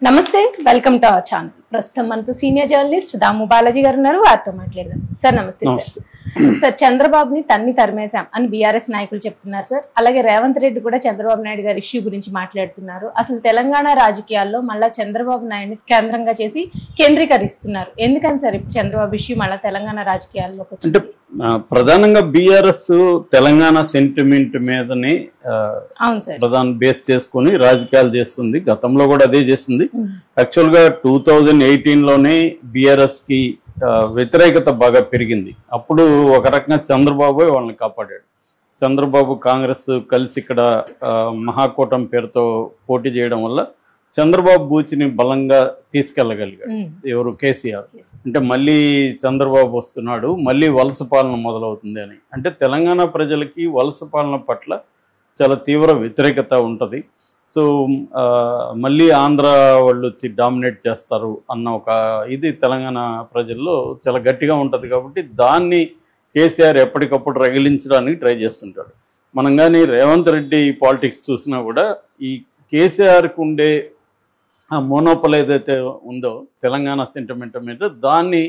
నమస్తే, welcome to our channel. ప్రస్తుతం మనతో సీనియర్ జర్నలిస్ట్ దాము బాలాజీ గారు ఉన్నారు. వారితో మాట్లాడదాం. సార్ నమస్తే. సార్, చంద్రబాబుని తన్ని తరిమేశాం అని బీఆర్ఎస్ నాయకులు చెప్తున్నారు సార్. అలాగే రేవంత్ రెడ్డి కూడా చంద్రబాబు నాయుడు గారి ఇష్యూ గురించి మాట్లాడుతున్నారు. అసలు తెలంగాణ రాజకీయాల్లో మళ్ళా చంద్రబాబు నాయుడిని కేంద్రంగా చేసి కేంద్రీకరిస్తున్నారు. ఎందుకని సార్ ఇప్పుడు చంద్రబాబు ఇష్యూ మళ్ళీ తెలంగాణ రాజకీయాల్లోకి వచ్చింది? ప్రధానంగా బీఆర్ఎస్ తెలంగాణ సెంటిమెంట్ మీదనే ప్రధాన బేస్ చేసుకుని రాజకీయాలు చేస్తుంది. గతంలో కూడా అదే చేస్తుంది. యాక్చువల్ గా 2018లోనే బీఆర్ఎస్ కి వ్యతిరేకత బాగా పెరిగింది. అప్పుడు ఒక రకంగా చంద్రబాబు వాళ్ళని కాపాడాడు. చంద్రబాబు కాంగ్రెస్ కలిసి ఇక్కడ మహాకూటమి పేరుతో పోటీ చేయడం వల్ల చంద్రబాబు బూచిని బలంగా తీసుకెళ్లగలిగాడు. ఎవరు? కేసీఆర్. అంటే మళ్ళీ చంద్రబాబు వస్తున్నాడు, మళ్ళీ వలస పాలన మొదలవుతుంది అని. అంటే తెలంగాణ ప్రజలకి వలస పాలన పట్ల చాలా తీవ్ర వ్యతిరేకత ఉంటుంది. సో మళ్ళీ ఆంధ్ర వాళ్ళు వచ్చి డామినేట్ చేస్తారు అన్న ఒక ఇది తెలంగాణ ప్రజల్లో చాలా గట్టిగా ఉంటుంది. కాబట్టి దాన్ని కేసీఆర్ ఎప్పటికప్పుడు రగిలించడానికి ట్రై చేస్తుంటాడు. మనం కానీ రేవంత్ రెడ్డి పాలిటిక్స్ చూసినా కూడా ఈ కేసీఆర్కి ఉండే ఆ మోనోపల్ ఏదైతే ఉందో తెలంగాణ సెంటిమెంట్ మీద, దాన్ని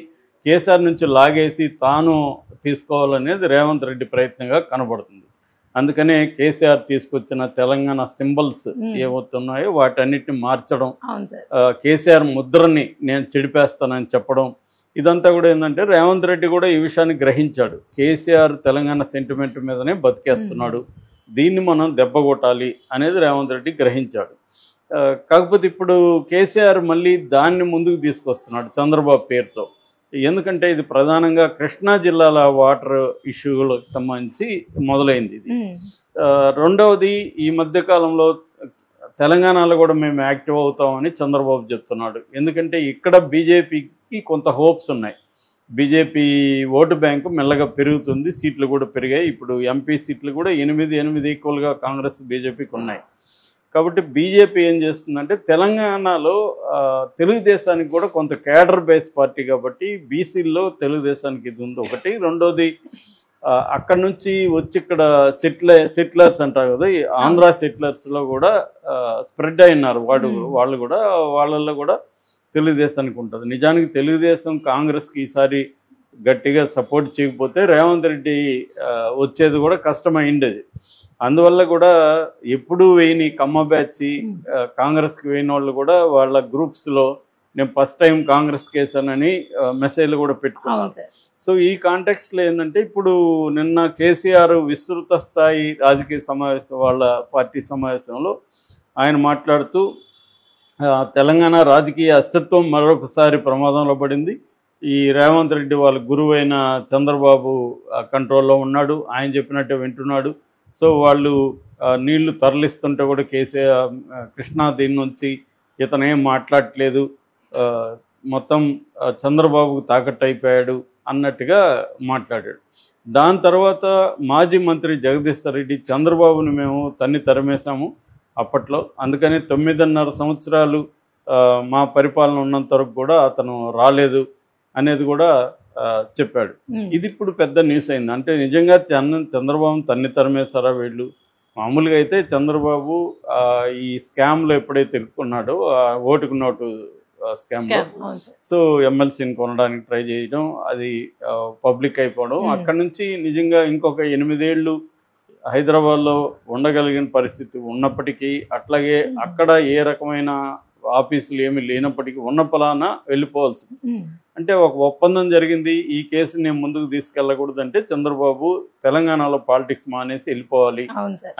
కేసీఆర్ నుంచి లాగేసి తాను తీసుకోవాలనేది రేవంత్ రెడ్డి ప్రయత్నంగా కనబడుతుంది. అందుకనే కేసీఆర్ తీసుకొచ్చిన తెలంగాణ సింబల్స్ ఏమవుతున్నాయో వాటన్నిటిని మార్చడం, కేసీఆర్ ముద్రని నేను చెడిపేస్తానని చెప్పడం, ఇదంతా కూడా ఏంటంటే రేవంత్ రెడ్డి కూడా ఈ విషయాన్ని గ్రహించాడు. కేసీఆర్ తెలంగాణ సెంటిమెంట్ మీదనే బతికేస్తున్నాడు, దీన్ని మనం దెబ్బ కొట్టాలి అనేది రేవంత్ రెడ్డి గ్రహించాడు. కాకపోతే ఇప్పుడు కేసీఆర్ మళ్ళీ దాన్ని ముందుకు తీసుకొస్తున్నాడు చంద్రబాబు పేరుతో. ఎందుకంటే ఇది ప్రధానంగా కృష్ణా జిల్లాల వాటర్ ఇష్యూలకు సంబంధించి మొదలైంది ఇది. రెండవది, ఈ మధ్యకాలంలో తెలంగాణలో కూడా మేము యాక్టివ్ అవుతామని చంద్రబాబు చెప్తున్నాడు. ఎందుకంటే ఇక్కడ బీజేపీకి కొంత హోప్స్ ఉన్నాయి. బీజేపీ ఓటు బ్యాంకు మెల్లగా పెరుగుతుంది, సీట్లు కూడా పెరిగాయి. ఇప్పుడు ఎంపీ సీట్లు కూడా 8 ఈక్వల్గా కాంగ్రెస్ బీజేపీకి ఉన్నాయి. కాబట్టి బీజేపీ ఏం చేస్తుందంటే తెలంగాణలో తెలుగుదేశానికి కూడా కొంత క్యాడర్ బేస్ పార్టీ కాబట్టి బీసీల్లో తెలుగుదేశానికి ఇది ఉంది ఒకటి. రెండోది, అక్కడ నుంచి వచ్చి ఇక్కడ సెటిలర్స్ అంటారు కదా, ఈ ఆంధ్ర సెటిలర్స్లో కూడా స్ప్రెడ్ అయినారు. వాళ్ళు కూడా వాళ్ళల్లో కూడా తెలుగుదేశానికి ఉంటుంది. నిజానికి తెలుగుదేశం కాంగ్రెస్కి ఈసారి గట్టిగా సపోర్ట్ చేయకపోతే రేవంత్ రెడ్డి వచ్చేది కూడా కష్టమైండేది. అందువల్ల కూడా ఎప్పుడు వేయని కమ్మ బ్యాచ్ కాంగ్రెస్కి వేయిన వాళ్ళు కూడా వాళ్ళ గ్రూప్స్లో నేను ఫస్ట్ టైం కాంగ్రెస్ కేసానని మెసేజ్లు కూడా పెట్టుకున్నాను. సో ఈ కాంటెక్స్ట్లో ఏంటంటే ఇప్పుడు నిన్న కేసీఆర్ విస్తృత స్థాయి రాజకీయ సమావేశం, వాళ్ళ పార్టీ సమావేశంలో ఆయన మాట్లాడుతూ తెలంగాణ రాజకీయ అస్తిత్వం మరొకసారి ప్రమాదంలో పడింది. ఈ రేవంత్ రెడ్డి వాళ్ళ గురువైన చంద్రబాబు కంట్రోల్లో ఉన్నాడు, ఆయన చెప్పినట్టే వింటున్నాడు. సో వాళ్ళు నీళ్లు తరలిస్తుంటే కూడా కేసీఆర్ కృష్ణా దీని నుంచి ఇతను ఏం మాట్లాడట్లేదు, మొత్తం చంద్రబాబుకు తాకట్టు అయిపోయాడు అన్నట్టుగా మాట్లాడాడు. దాని తర్వాత మాజీ మంత్రి జగదీష్ రెడ్డి చంద్రబాబుని మేము తరిమేశాము అప్పట్లో, అందుకని 9.5 సంవత్సరాలు మా పరిపాలన ఉన్నంత వరకు కూడా అతను రాలేదు అనేది కూడా చెప్పాడు. ఇది ఇప్పుడు పెద్ద న్యూస్ అయింది. అంటే నిజంగా చంద్రబాబు తరిమేశారా వీళ్ళు? మామూలుగా అయితే చంద్రబాబు ఈ స్కామ్లో ఎప్పుడైతే ఇరుక్కున్నాడో, ఓటుకు నోటు స్కామ్లో, సో ఎమ్మెల్సీని కొనడానికి ట్రై చేయడం, అది పబ్లిక్ అయిపోవడం, అక్కడ నుంచి నిజంగా ఇంకొక 8 ఏళ్ళు హైదరాబాద్లో ఉండగలిగిన పరిస్థితి ఉన్నప్పటికీ, అట్లాగే అక్కడ ఏ రకమైన ఆఫీసులు ఏమీ లేనప్పటికీ ఉన్న పలానా వెళ్ళిపోవాల్సి. అంటే ఒక ఒప్పందం జరిగింది, ఈ కేసుని నేను ముందుకు తీసుకెళ్ళకూడదంటే చంద్రబాబు తెలంగాణలో పాలిటిక్స్ మానేసి వెళ్ళిపోవాలి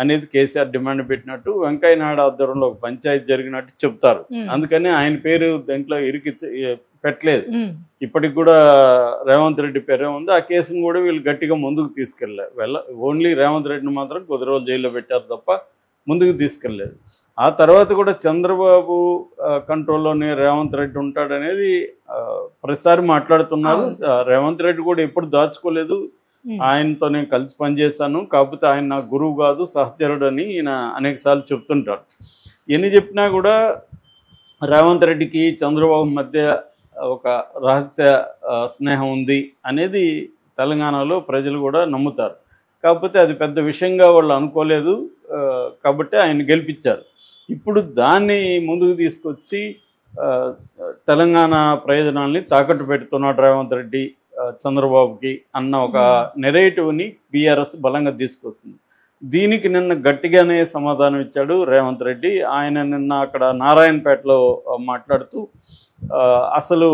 అనేది కేసీఆర్ డిమాండ్ పెట్టినట్టు, వెంకయ్య నాయుడు ఆధ్వర్యంలో ఒక పంచాయతీ జరిగినట్టు చెప్తారు. అందుకని ఆయన పేరు దాంట్లో పెట్టలేదు. ఇప్పటికి కూడా రేవంత్ రెడ్డి పేరే ఉంది. ఆ కేసును కూడా వీళ్ళు గట్టిగా ముందుకు తీసుకెళ్ళారు. ఓన్లీ రేవంత్ రెడ్డిని మాత్రం కొద్ది రోజులు జైల్లో పెట్టారు తప్ప ముందుకు తీసుకెళ్ళలేదు. ఆ తర్వాత కూడా చంద్రబాబు కంట్రోల్లోనే రేవంత్ రెడ్డి ఉంటాడనేది ప్రతిసారి మాట్లాడుతున్నారు. రేవంత్ రెడ్డి కూడా ఎప్పుడు దాచుకోలేదు, ఆయనతో నేను కలిసి పనిచేశాను, కాకపోతే ఆయన నా గురువు కాదు సహచరుడు అని ఈయన అనేక సార్లు చెప్తుంటాడు. ఎన్ని చెప్పినా కూడా రేవంత్ రెడ్డికి చంద్రబాబు మధ్య ఒక రహస్య స్నేహం ఉంది అనేది తెలంగాణలో ప్రజలు కూడా నమ్ముతారు. కాకపోతే అది పెద్ద విషయంగా వాళ్ళు అనుకోలేదు, కాబట్టి ఆయన గెలిపించారు. ఇప్పుడు దాన్ని ముందుకు తీసుకొచ్చి తెలంగాణ ప్రయోజనాల్ని తాకట్టు పెడుతున్నాడు రేవంత్ రెడ్డి చంద్రబాబుకి అన్న ఒక నెరేటివ్ని బీఆర్ఎస్ బలంగా తీసుకొస్తుంది. దీనికి నిన్న గట్టిగానే సమాధానం ఇచ్చాడు రేవంత్ రెడ్డి. ఆయన నిన్న అక్కడ నారాయణపేటలో మాట్లాడుతూ అసలు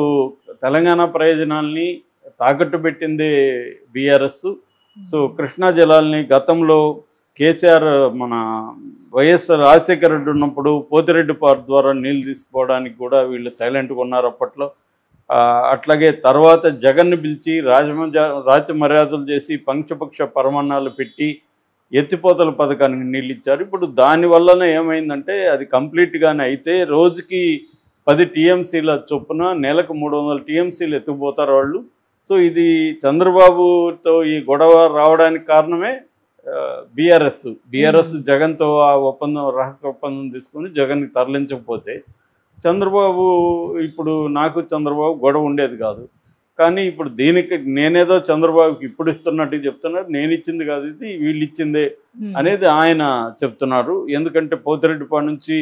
తెలంగాణ ప్రయోజనాల్ని తాకట్టు పెట్టిందే బీఆర్ఎస్. సో కృష్ణా జలాల్ని గతంలో కేసీఆర్ మన వైఎస్ఆర్ రాజశేఖర రెడ్డి ఉన్నప్పుడు పోతిరెడ్డి పార్క్ ద్వారా నీళ్ళు తీసుకోవడానికి కూడా వీళ్ళు సైలెంట్గా ఉన్నారు అప్పట్లో. అట్లాగే తర్వాత జగన్ని పిలిచి రాజ్య మర్యాదలు చేసి పంచపక్ష పరమాణాలు పెట్టి ఎత్తిపోతల పథకానికి నీళ్ళు ఇచ్చారు. ఇప్పుడు దానివల్లనే ఏమైందంటే అది కంప్లీట్గానే అయితే రోజుకి 10 టీఎంసీల చొప్పున నెలకు 300 టీఎంసీలు ఎత్తుకుపోతారు వాళ్ళు. సో ఇది చంద్రబాబుతో ఈ గొడవ రావడానికి కారణమే బీఆర్ఎస్ జగన్తో ఆ ఒప్పందం రహస్య ఒప్పందం తీసుకుని జగన్కి తరలించకపోతే చంద్రబాబు ఇప్పుడు నాకు చంద్రబాబు గొడవ ఉండేది కాదు. కానీ ఇప్పుడు దీనికి నేనేదో చంద్రబాబుకి ఇప్పుడు ఇస్తున్నట్టు చెప్తున్నారు. నేను ఇచ్చింది కాదు, ఇది వీళ్ళు ఇచ్చిందే అనేది ఆయన చెప్తున్నారు. ఎందుకంటే పోతిరెడ్డిపాడు నుంచి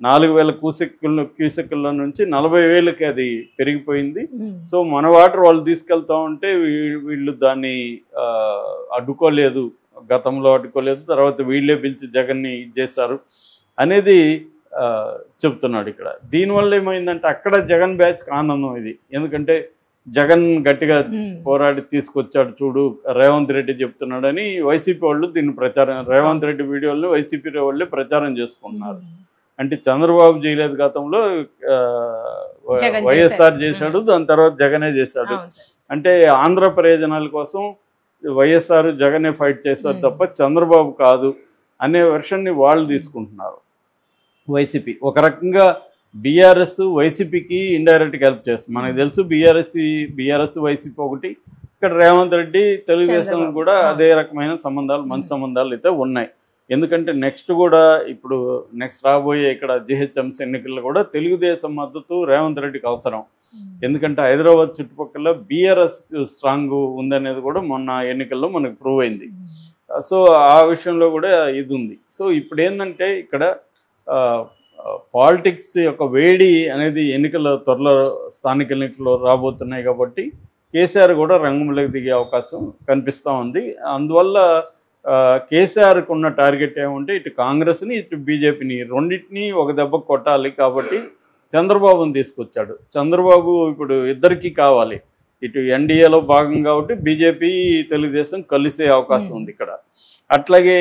4,000 క్యూసెక్కుల నుంచి 40,000కి అది పెరిగిపోయింది. సో మన వాటర్ వాళ్ళు తీసుకెళ్తా ఉంటే వీళ్ళు దాన్ని అడ్డుకోలేదు, గతంలో అడ్డుకోలేదు, తర్వాత వీళ్ళే పిలిచి జగన్ని ఇచ్చేశారు అనేది చెప్తున్నాడు ఇక్కడ. దీనివల్ల ఏమైందంటే అక్కడ జగన్ బ్యాచ్కి ఆనందం ఇది. ఎందుకంటే జగన్ గట్టిగా పోరాడి తీసుకొచ్చాడు చూడు రేవంత్ రెడ్డి చెప్తున్నాడని వైసీపీ వాళ్ళు దీన్ని ప్రచారం, రేవంత్ రెడ్డి వీడియోలు వైసీపీ వాళ్ళే ప్రచారం చేసుకుంటున్నారు. అంటే చంద్రబాబు చేయలేదు గతంలో, వైఎస్ఆర్ చేశాడు, దాని తర్వాత జగనే చేశాడు. అంటే ఆంధ్ర ప్రయోజనాల కోసం వైఎస్ఆర్ జగనే ఫైట్ చేస్తారు తప్ప చంద్రబాబు కాదు అనే వెర్షన్ని వాళ్ళు తీసుకుంటున్నారు వైసీపీ. ఒక రకంగా బీఆర్ఎస్ వైసీపీకి ఇండైరెక్ట్గా హెల్ప్ చేస్తుంది. మనకు తెలుసు బీఆర్ఎస్ వైసీపీ ఒకటి, ఇక్కడ రేవంత్ రెడ్డి తెలుగుదేశం కూడా అదే రకమైన సంబంధాలు, మంచి సంబంధాలు అయితే ఉన్నాయి. ఎందుకంటే ఇప్పుడు నెక్స్ట్ రాబోయే ఇక్కడ జిహెచ్ఎంసీ ఎన్నికల్లో కూడా తెలుగుదేశం మద్దతు రేవంత్ రెడ్డికి అవసరం. ఎందుకంటే హైదరాబాద్ చుట్టుపక్కల బీఆర్ఎస్ స్ట్రాంగ్ ఉందనేది కూడా మొన్న ఎన్నికల్లో మనకు ప్రూవ్ అయింది. సో ఆ విషయంలో కూడా ఇది ఉంది. సో ఇప్పుడు ఏంటంటే ఇక్కడ పాలిటిక్స్ యొక్క వేడి అనేది త్వరలో స్థానిక ఎన్నికల్లో రాబోతున్నాయి కాబట్టి కేసీఆర్ కూడా రంగంలోకి దిగే అవకాశం కనిపిస్తూ ఉంది. అందువల్ల కేసీఆర్కి ఉన్న టార్గెట్ ఏమంటే ఇటు కాంగ్రెస్ని ఇటు బీజేపీని రెండింటినీ ఒక దెబ్బ కొట్టాలి కాబట్టి చంద్రబాబుని తీసుకొచ్చాడు. చంద్రబాబు ఇప్పుడు ఇద్దరికీ కావాలి, ఇటు ఎన్డీఏలో భాగం కాబట్టి బీజేపీ తెలుగుదేశం కలిసే అవకాశం ఉంది ఇక్కడ. అట్లాగే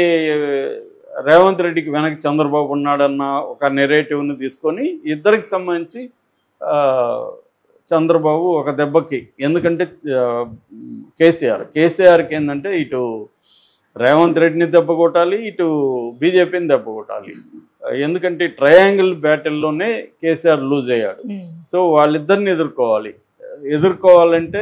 రేవంత్ రెడ్డికి వెనక్కి చంద్రబాబు ఉన్నాడన్న ఒక నెరేటివ్ని తీసుకొని ఇద్దరికి సంబంధించి చంద్రబాబు ఒక దెబ్బకి, ఎందుకంటే కేసీఆర్కి ఏంటంటే ఇటు రేవంత్ రెడ్డిని దెబ్బ కొట్టాలి, ఇటు బీజేపీని దెబ్బ కొట్టాలి. ఎందుకంటే ట్రయాంగిల్ బ్యాటిల్లోనే కేసీఆర్ లూజ్ అయ్యాడు. సో వాళ్ళిద్దరిని ఎదుర్కోవాలంటే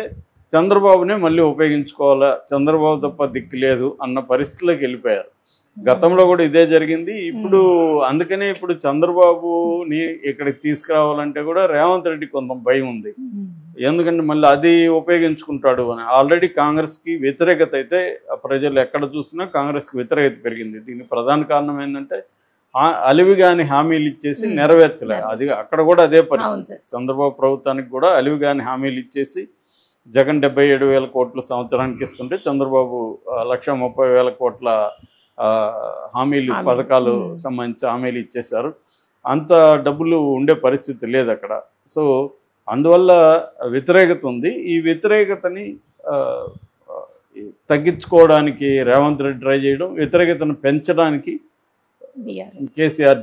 చంద్రబాబునే మళ్ళీ ఉపయోగించుకోవాలా, చంద్రబాబు తప్ప దిక్కు లేదు అన్న పరిస్థితిలోకి వెళ్ళిపోయారు. గతంలో కూడా ఇదే జరిగింది. ఇప్పుడు అందుకనే ఇప్పుడు చంద్రబాబుని ఇక్కడికి తీసుకురావాలంటే కూడా రేవంత్ రెడ్డి కొంత భయం ఉంది. ఎందుకంటే మళ్ళీ అది ఉపయోగించుకుంటాడు అని. ఆల్రెడీ కాంగ్రెస్కి వ్యతిరేకత అయితే ప్రజలు ఎక్కడ చూసినా కాంగ్రెస్కి వ్యతిరేకత పెరిగింది. దీనికి ప్రధాన కారణం ఏంటంటే అలివిగాని హామీలు ఇచ్చేసి నెరవేర్చలే. అది అక్కడ కూడా అదే పరిస్థితి. చంద్రబాబు ప్రభుత్వానికి కూడా అలివిగాని హామీలు ఇచ్చేసి జగన్ 77,000 కోట్లు సంవత్సరానికి ఇస్తుంటే చంద్రబాబు 1,30,000 కోట్ల హామీలు, పథకాలు సంబంధించి హామీలు ఇచ్చేశారు. అంత డబ్బులు ఉండే పరిస్థితి లేదు అక్కడ. సో అందువల్ల వ్యతిరేకత ఉంది. ఈ వ్యతిరేకతని తగ్గించుకోవడానికి రేవంత్ రెడ్డి ట్రై చేయడం, వ్యతిరేకతను పెంచడానికి కేసీఆర్